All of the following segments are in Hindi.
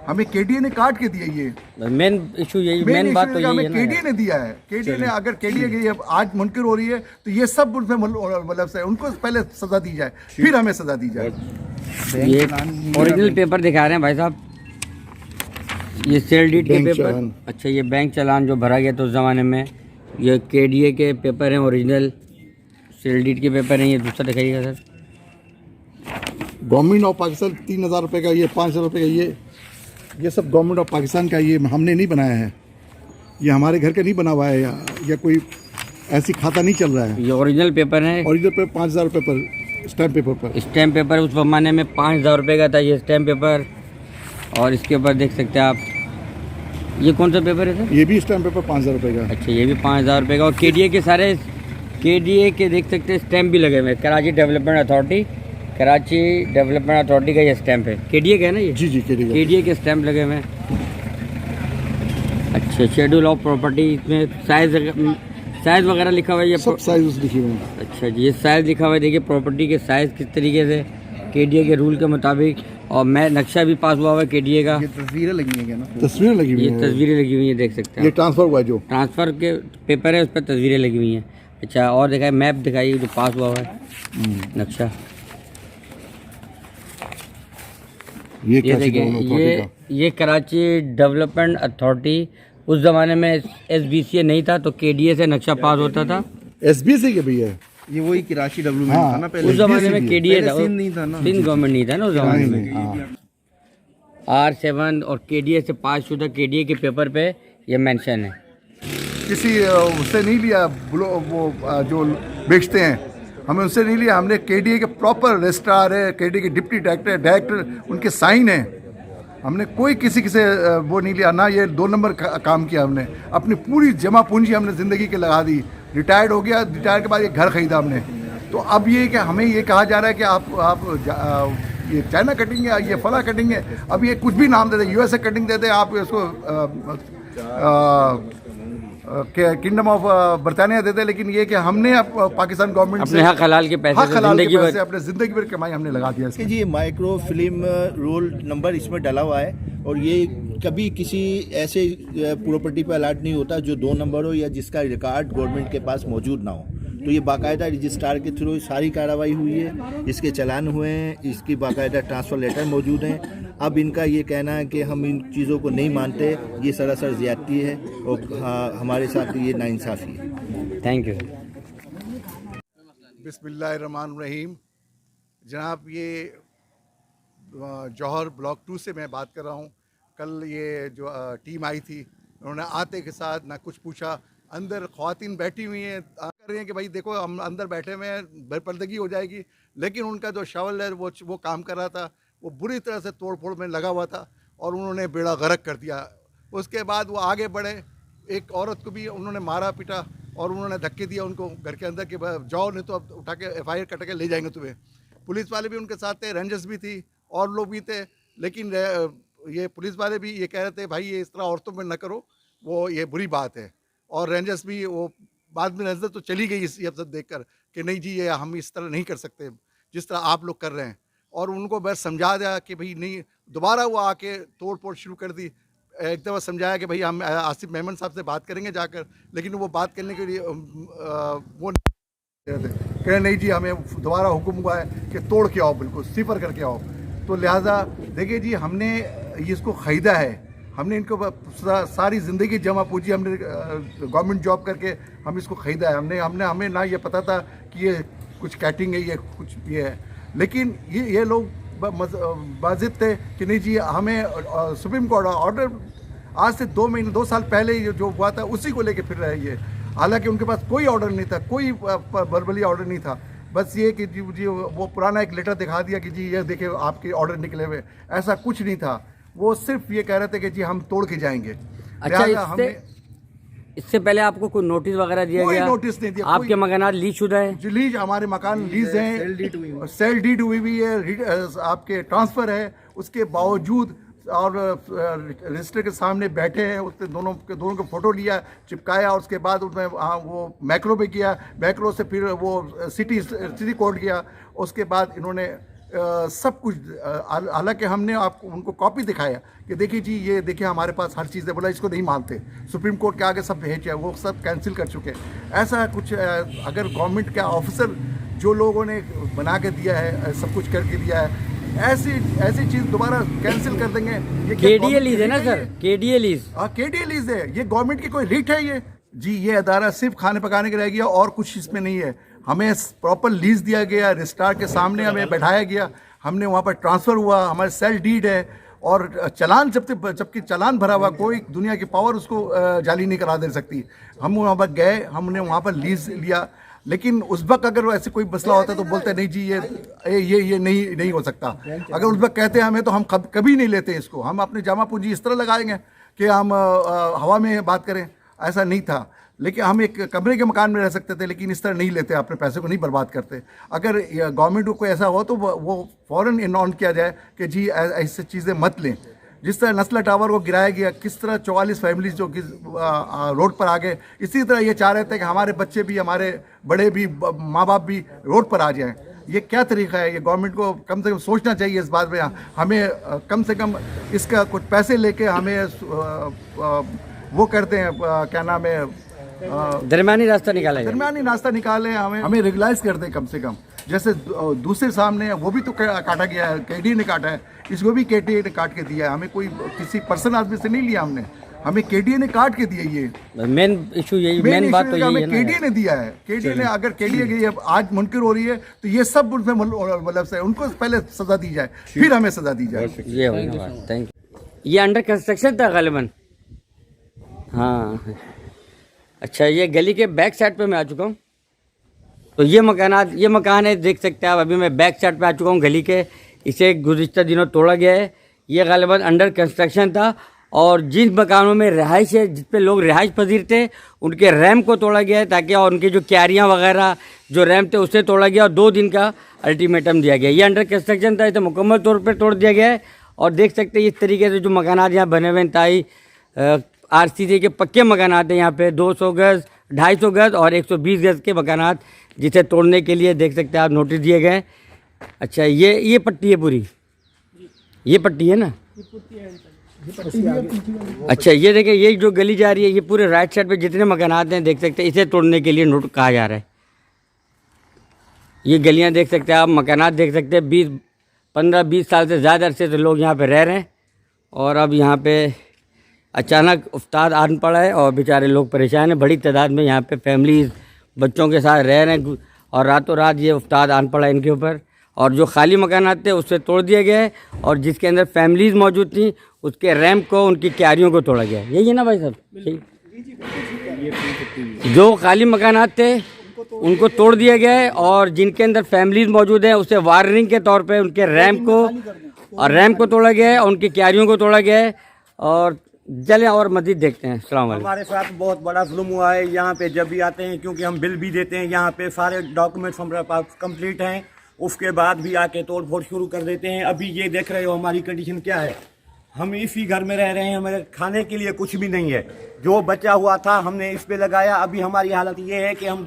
हमें केडीए ने काट के दिया ये मेन इशू यही, मेन बात तो यही हमें है ना। केडीए ने दिया है। केडीए ने, अगर केडीए की आज मुनकिर हो रही है तो ये सब उसमें मतलब से उनको पहले सजा दी जाए, फिर हमें सजा दी जाए। ये ओरिजिनल पेपर दिखा रहे हैं भाई साहब, ये सेल डीड के पेपर। अच्छा, ये बैंक चालान जो भरा गया था उस ज़माने में, ये केडीए के पेपर हैं, ओरिजिनल सेल डीड के पेपर हैं। ये दूसरा दिखाइएगा सर। गवर्नमेंट ऑफ पाकिस्तान 3,000 रुपये का, ये 5,000 रुपये का, ये सब गवर्नमेंट ऑफ पाकिस्तान का, ये हमने नहीं बनाया है, ये हमारे घर का नहीं बना हुआ है, या कोई ऐसी खाता नहीं चल रहा है। ये ओरिजिनल पेपर है, ओरिजिनल पेपर 5,000 रुपये पर स्टैम्प पेपर पर। स्टैम्प पेपर उस ज़माने में 5,000 रुपये का था ये स्टैम्प पेपर। और इसके ऊपर देख सकते हैं आप, ये कौन सा पेपर है सर? ये भी स्टैम्प पेपर 5,000 रुपये का। अच्छा, ये भी 5,000 रुपये का। और केडीए के सारे, केडीए के देख सकते हैं स्टैम्प भी लगे हुए हैं। Karachi development authority, Karachi development authority का ये स्टैम्प है। केडीए का है ना ये? जी केडीए के स्टैम्प लगे हुए हैं। अच्छा, शेड्यूल ऑफ प्रॉपर्टी, इसमें साइज वगैरह लिखा हुआ है, ये सब साइज लिखे हुए हैं। अच्छा जी, ये साइज लिखा हुआ है। देखिए प्रॉपर्टी के साइज किस तरीके से केडीए के रूल के मुताबिक। और मैं नक्शा भी पास हुआ है केडीए का। ये तस्वीरें लगी हैं ना, तस्वीरें लगी हुई ये हैं, तस्वीरें लगी हुई हैं, देख सकते हैं। ये ट्रांसफर हुआ है, जो ट्रांसफ़र के पेपर है उस पर तस्वीरें लगी हुई हैं। अच्छा, और दिखाए मैप दिखाइए जो पास हुआ है, नक्शा। ये देखिए, ये कराची डेवलपमेंट अथॉरिटी, उस ज़माने में एसबीसीए नहीं था तो केडीए से नक्शा पास होता था। एसबीसी के भैया, ये वही कराची डेवलपमेंट था ना पहले। उस ज़माने में केडीए था, सिंध नहीं था ना, सिंध गवर्नमेंट नहीं था ना उस ज़माने में। R7 और केडीए से पास शुदा केडीए के पेपर पे ये मेंशन है। किसी उससे नहीं लिया, वो जो बेचते हैं, हमें उनसे नहीं लिया। हमने केडीए के प्रॉपर रजिस्ट्रार है, केडीए के डिप्टी डायरेक्टर, उनके साइन है। हमने कोई किसी से वो नहीं लिया ना, ये 2 नंबर काम किया। हमने अपनी पूरी जमा पूंजी हमने ज़िंदगी के लगा दी। रिटायर्ड हो गया, रिटायर के बाद ये घर खरीदा हमने। तो अब ये कि हमें ये कहा जा रहा है कि आप ये चाइना कटिंग है, ये फला कटिंग है, अब ये कुछ भी नाम देते, यूएसए कटिंग देते, आप इसको किंगडम ऑफ बरतानिया देते, लेकिन ये कि हमने पाकिस्तान गवर्नमेंट अपने हक हलाल के पैसे से अपने ज़िंदगी भर कमाई हमने लगा दिया इसमें। जी, माइक्रो फिल्म रोल नंबर इसमें डला हुआ है, और ये कभी किसी ऐसे प्रॉपर्टी पर अलर्ट नहीं होता जो 2 नंबर हो या जिसका रिकॉर्ड गवर्नमेंट के पास मौजूद ना हो। तो ये बाकायदा रजिस्ट्रार के थ्रू सारी कार्रवाई हुई है, इसके चालान हुए हैं, इसकी बाकायदा ट्रांसफ़र लेटर मौजूद हैं। अब इनका ये कहना है कि हम इन चीज़ों को नहीं मानते, ये सरासर ज़्यादती है और हमारे साथ ये नाइंसाफ़ी है। Thank you. बिस्मिल्लाहिर्रहमानिर्रहीम। जनाब, ये जौहर ब्लॉक 2 से मैं बात कर रहा हूँ। कल ये जो टीम आई थी, उन्होंने आते के साथ ना कुछ पूछा, अंदर ख़वातीन बैठी हुई हैं, कर रही हैं कि भाई देखो हम अंदर बैठे हुए हैं, बेपर्दगी हो जाएगी। लेकिन उनका जो शवल है वो काम कर रहा था, वो बुरी तरह से तोड़ फोड़ में लगा हुआ था और उन्होंने बेड़ा गर्क कर दिया। उसके बाद वो आगे बढ़े, एक औरत को भी उन्होंने मारा पीटा और उन्होंने धक्के दिया उनको घर के अंदर के, जाओ नहीं तो अब उठा के FIR कट के ले जाएंगे तुम्हें। पुलिस वाले भी उनके साथ थे, रेंजर्स भी थी और लोग भी थे, लेकिन ये पुलिस वाले भी ये कह रहे थे भाई ये इस तरह औरतों में न करो, वो ये बुरी बात है। और रेंजर्स भी, वो बाद में नजर तो चली गई इस सब देखकर कि नहीं जी ये हम इस तरह नहीं कर सकते जिस तरह आप लोग कर रहे हैं। और उनको बस समझा दिया कि भाई नहीं, दोबारा वो आके तोड़ फोड़ शुरू कर दी। एक दफ़ा समझाया कि भाई हम आसिफ मेमन साहब से बात करेंगे जाकर, लेकिन वो बात करने के लिए वो कह रहे नहीं जी हमें दोबारा हुक्म हुआ है कि तोड़ के आओ, बिल्कुल सिफर करके आओ। तो लिहाजा देखिए जी, हमने इसको ख़रीदा है, हमने इनको सारी ज़िंदगी जमा पूंजी, हमने गवर्नमेंट जॉब करके हम इसको ख़रीदा है। हमें ना ये पता था कि ये कुछ कैटिंग है, ये कुछ ये है। लेकिन ये लोग बाजिद थे कि नहीं जी हमें सुप्रीम कोर्ट ऑर्डर आज से 2 साल पहले ये जो हुआ था उसी को लेके फिर रहे ये। हालांकि उनके पास कोई ऑर्डर नहीं था, कोई वर्बली ऑर्डर नहीं था, बस ये कि जी वो पुराना एक लेटर दिखा दिया कि जी ये देखिए आपके ऑर्डर निकले हुए। ऐसा कुछ नहीं था, वो सिर्फ ये कह रहे थे कि जी हम तोड़ के जाएंगे। अच्छा, इससे पहले आपको कोई नोटिस वगैरह दिया गया? कोई नोटिस नहीं दिया। आपके मकानात लीज शुदा है? जी लीज, हमारे मकान लीज हैं, सेल डीड हुई भी है, आपके ट्रांसफ़र है, उसके बावजूद और रजिस्टर के सामने बैठे हैं, उसने दोनों को फ़ोटो लिया, चिपकाया और उसके बाद उसमें वो मैक्रो पे किया, मैक्रो से फिर वो सिटी कोर्ट किया। उसके बाद इन्होंने सब कुछ। हालांकि हमने आपको उनको कॉपी दिखाया कि देखिए जी, ये देखिए हमारे पास हर चीज़ है। बोला इसको नहीं मानते, सुप्रीम कोर्ट के आगे सब भेजे, वो सब कैंसिल कर चुके हैं। ऐसा कुछ अगर गवर्नमेंट के ऑफिसर जो लोगों ने बना के दिया है, सब कुछ करके दिया है, ऐसी चीज़ दोबारा कैंसिल कर देंगे। ये केडीए लीज है ना सर, केडीए लीज। हाँ, केडीए लीज है। ये गवर्नमेंट की कोई रीट है ये जी? ये अदारा सिर्फ खाने पकाने के रह गया और कुछ इसमें नहीं है। हमें प्रॉपर लीज दिया गया, रजिस्ट्रार के सामने हमें बैठाया गया, हमने वहाँ पर ट्रांसफ़र हुआ, हमारे सेल डीड है और चालान जबकि चालान भरा हुआ, कोई दुनिया की पावर उसको जाली नहीं करा दे सकती। हम वहाँ पर गए, हमने वहाँ पर लीज लिया, लेकिन उस वक्त अगर ऐसे कोई मसला होता तो बोलते नहीं जी ये नहीं हो सकता। अगर उस वक्त कहते हमें तो हम कभी नहीं लेते इसको। हम अपने जमा पूंजी इस तरह लगाएंगे कि हम हवा में बात करें, ऐसा नहीं था। लेकिन हम एक कमरे के मकान में रह सकते थे, लेकिन इस तरह नहीं लेते, अपने पैसे को नहीं बर्बाद करते। अगर गवर्नमेंट को कोई ऐसा हो तो वो फ़ौरन अनाउंस किया जाए कि जी ऐसी चीज़ें मत लें। जिस तरह नस्ला टावर को गिराया गया, किस तरह 44 फैमिलीज जो कि रोड पर आ गए, इसी तरह ये चाह रहे थे कि हमारे बच्चे भी, हमारे बड़े भी, माँ बाप भी रोड पर आ जाएं। ये क्या तरीका है? ये गवर्नमेंट को कम से कम सोचना चाहिए इस बात में। हमें कम से कम इसका कुछ पैसे लेके हमें वो करते हैं, क्या नाम है, दरमियानी रास्ता निकाला जाए, दरमियानी रास्ता निकाले, हमें रेगुलाइज कर दें कम से कम। जैसे दूसरे सामने है, वो भी तो काटा गया है, केडीए ने काटा है, इसको भी केडीए ने काट के दिया है। हमें कोई किसी पर्सन आदमी से नहीं लिया हमने, हमें केडीए ने काट के दिया। ये मेन इशू यही, मेन बात तो यही है ना, केडीए ने दिया है। केडीए ने, अगर केडीए की आज मुनकिर हो रही है तो ये सब उसमें मतलब से उनको पहले सजा दी जाए, फिर हमें सजा दी जाए। ये होगी ना बात। Thank you. ये अंडर कंस्ट्रक्शन था गालिबन। हाँ अच्छा, ये गली के बैक साइड पे मैं आ चुका हूँ। तो ये मकान है, देख सकते हैं आप। अभी मैं बैक साइड पे आ चुका हूँ गली के। इसे गुज़िश्ता दिनों तोड़ा गया है। ये गालिबन अंडर कंस्ट्रक्शन था और जिन मकानों में रिहाइश है, जिस पे लोग रिहाइश पजीर थे, उनके रैम को तोड़ा गया है ताकि, और उनकी जो क्यारियाँ वगैरह जो रैम थे उसे तोड़ा गया और 2 दिन का अल्टीमेटम दिया गया। ये अंडर कंस्ट्रक्शन था, इसे मुकम्मल तौर पर तोड़ दिया गया है। और देख सकते हैं इस तरीके से जो मकानात यहाँ बने हुए हैं, ताई RCC के पक्के मकानात हैं यहाँ पे। 200 गज़, 250 गज़ और 120 गज़ के मकानात, जिसे तोड़ने के लिए देख सकते हैं आप नोटिस दिए गए। अच्छा, ये पट्टी है पूरी, ये पट्टी है ना। अच्छा, ये देखिए, ये जो गली जा रही है, ये पूरे राइट साइड पे जितने मकानात हैं देख सकते हैं, इसे तोड़ने के लिए नोट कहा जा रहा है। ये गलियां देख सकते हैं आप, मकानात देख सकते हैं। 15-20 साल से ज़्यादा अरसे से लोग यहाँ पे रह रहे हैं और अब यहाँ पे अचानक उफ्ताद आन पड़ा है और बेचारे लोग परेशान हैं। बड़ी तादाद में यहाँ पे फैमिलीज़ बच्चों के साथ रह रहे हैं और रातों रात ये उफ्ताद आन पड़ा है इनके ऊपर। और जो खाली मकानात थे उससे तोड़ दिया गया है और जिसके अंदर फैमिलीज़ मौजूद थी उसके रैम्प को, उनकी क्यारियों को तोड़ा गया है। यही है ना भाई साहब? जो खाली मकानात थे उनको तोड़ दिया गया है और जिनके अंदर फैमिलीज़ मौजूद हैं उसे वार्निंग के तौर पे उनके रैम्प को तोड़ा गया है और उनकी क्यारियों को तोड़ा गया है। और चलें और मज़ीद देखते हैं। अस्सलाम वालेकुम। हमारे साथ बहुत बड़ा जुल्म हुआ है यहाँ पे। जब भी आते हैं, क्योंकि हम बिल भी देते हैं, यहाँ पे सारे डॉक्यूमेंट्स हमारे पास कंप्लीट हैं, उसके बाद भी आके तोड़ फोड़ शुरू कर देते हैं। अभी ये देख रहे हो हमारी कंडीशन क्या है। हम इसी घर में रह रहे हैं, हमारे खाने के लिए कुछ भी नहीं है। जो बचा हुआ था हमने इस पे लगाया। अभी हमारी हालत ये है कि हम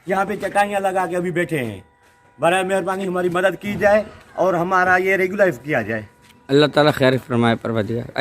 यहाँ पे चटाइयाँ लगा के अभी बैठे हैं। बराए मेहरबानी हमारी मदद की जाए और हमारा ये रेगुलाइज किया जाए। अल्लाह ताला खैर फरमाए परवरदिगार।